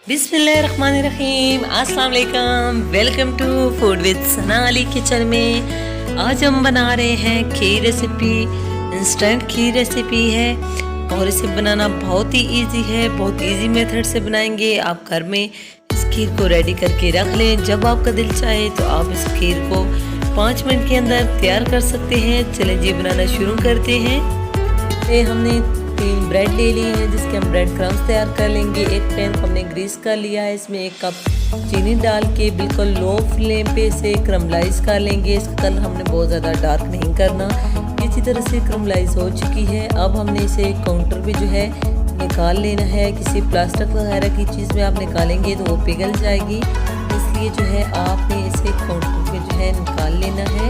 बिस्मिल्लाहिर्रहमानिर्रहीम, अस्सलाम वालेकुम। Welcome to food with Sana Ali kitchen में। आज हम बना रहे हैं kheer recipe. Instant kheer recipe है और इसे बनाना बहुत ही इजी है। बहुत इजी मेथड से बनाएंगे। आप घर में इस खीर को रेडी करके रख लें। जब आपका दिल चाहे तो आप इस खीर को 5 मिनट के अंदर तैयार कर सकते हैं। चलें जी बनाना शुरू करते हैं। हमने 3 ब्रेड ले लिए हैं जिसके हम ब्रेड क्रम्स तैयार कर लेंगे। एक पैन को हमने ग्रीस कर लिया है। इसमें 1 कप चीनी डाल के बिल्कुल लो फ्लेम पे इसे क्रमलाइज कर लेंगे। इसका कलर हमने बहुत ज़्यादा डार्क नहीं करना। इसी तरह से क्रमलाइज हो चुकी है। अब हमने इसे काउंटर पे जो है निकाल लेना है। किसी प्लास्टिक वगैरह की चीज़ में आप निकालेंगे तो वो पिघल जाएगी, इसलिए जो है आपने इसे काउंटर पे जो है निकाल लेना है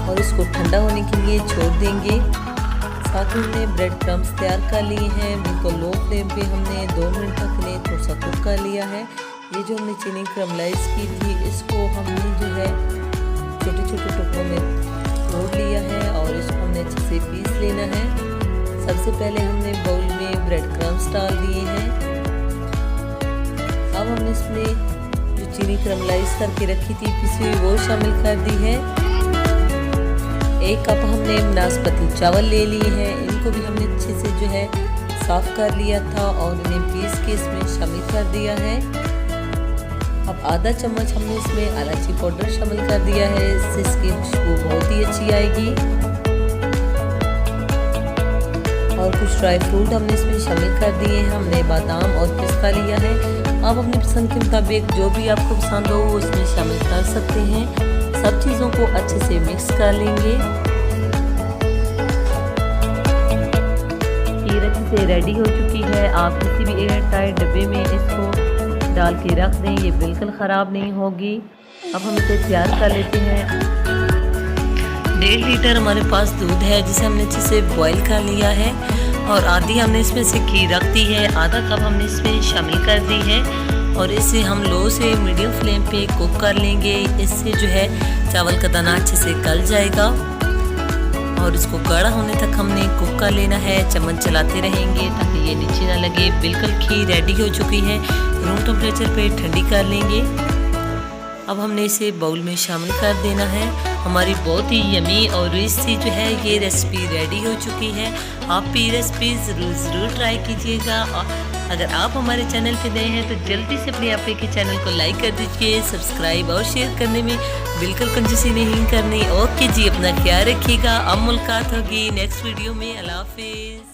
और इसको ठंडा होने के लिए छोड़ देंगे। साथ ही हमने ब्रेड क्रम्स तैयार कर लिए हैं। बिल्कुल लो फ्लेम पे हमने 2 मिनट तक इन्हें थोड़ा सा कुक कर लिया है। ये जो हमने चीनी क्रमलाइज की थी इसको हमने जो है छोटे छोटे टुकड़ों में तोड़ लिया है और इसको हमने अच्छे से पीस लेना है। सबसे पहले हमने बाउल में ब्रेड क्रम्स डाल दिए हैं। अब हमने इसमें जो चीनी क्रमलाइज करके रखी थी पिसी हुई वो शामिल कर दी है। 1 कप हमने नाशपाती चावल ले लिए हैं। इनको भी हमने अच्छे से जो है साफ़ कर लिया था और इन्हें पीस के इसमें शामिल कर दिया है। अब आधा चम्मच हमने इसमें इलायची पाउडर शामिल कर दिया है। इससे इसकी खुशबू बहुत ही अच्छी आएगी। और कुछ ड्राई फ्रूट हमने इसमें शामिल कर दिए हैं। हमने बादाम और पिस्ता लिया है। आप अपनी पसंद के मुताबिक जो भी आपको पसंद हो वो इसमें शामिल कर सकते हैं। सब चीज़ों को अच्छे से मिक्स कर लेंगे। खीर अच्छे से रेडी हो चुकी है। आप किसी भी एयर टाइट डब्बे में इसको डाल के रख दें, ये बिल्कुल ख़राब नहीं होगी। अब हम इसे तैयार कर लेते हैं। 1.5 लीटर हमारे पास दूध है जिसे हमने अच्छे से बॉईल कर लिया है और आधी हमने इसमें से खीर रख दी है। आधा कप हमने इसमें शामिल कर दी है और इसे हम लो से मीडियम फ्लेम पे कुक कर लेंगे। इससे जो है चावल का दाना अच्छे से गल जाएगा और इसको गाढ़ा होने तक हमने कुक कर लेना है। चम्मच चलाते रहेंगे ताकि ये नीचे ना लगे। बिल्कुल खीर रेडी हो चुकी है। रूम टेम्परेचर पे ठंडी कर लेंगे। अब हमने इसे बाउल में शामिल कर देना है। हमारी बहुत ही यमी और रिच सी जो है ये रेसिपी रेडी हो चुकी है। आप भी रेसिपी ज़रूर ट्राई कीजिएगा। अगर आप हमारे चैनल पे नए हैं तो जल्दी से अपने आपके के चैनल को लाइक कर दीजिए। सब्सक्राइब और शेयर करने में बिल्कुल कंजूसी नहीं करनी। ओके जी, अपना ख्याल रखिएगा। अब मुलाकात होगी नेक्स्ट वीडियो में। अल्लाह हाफिज़।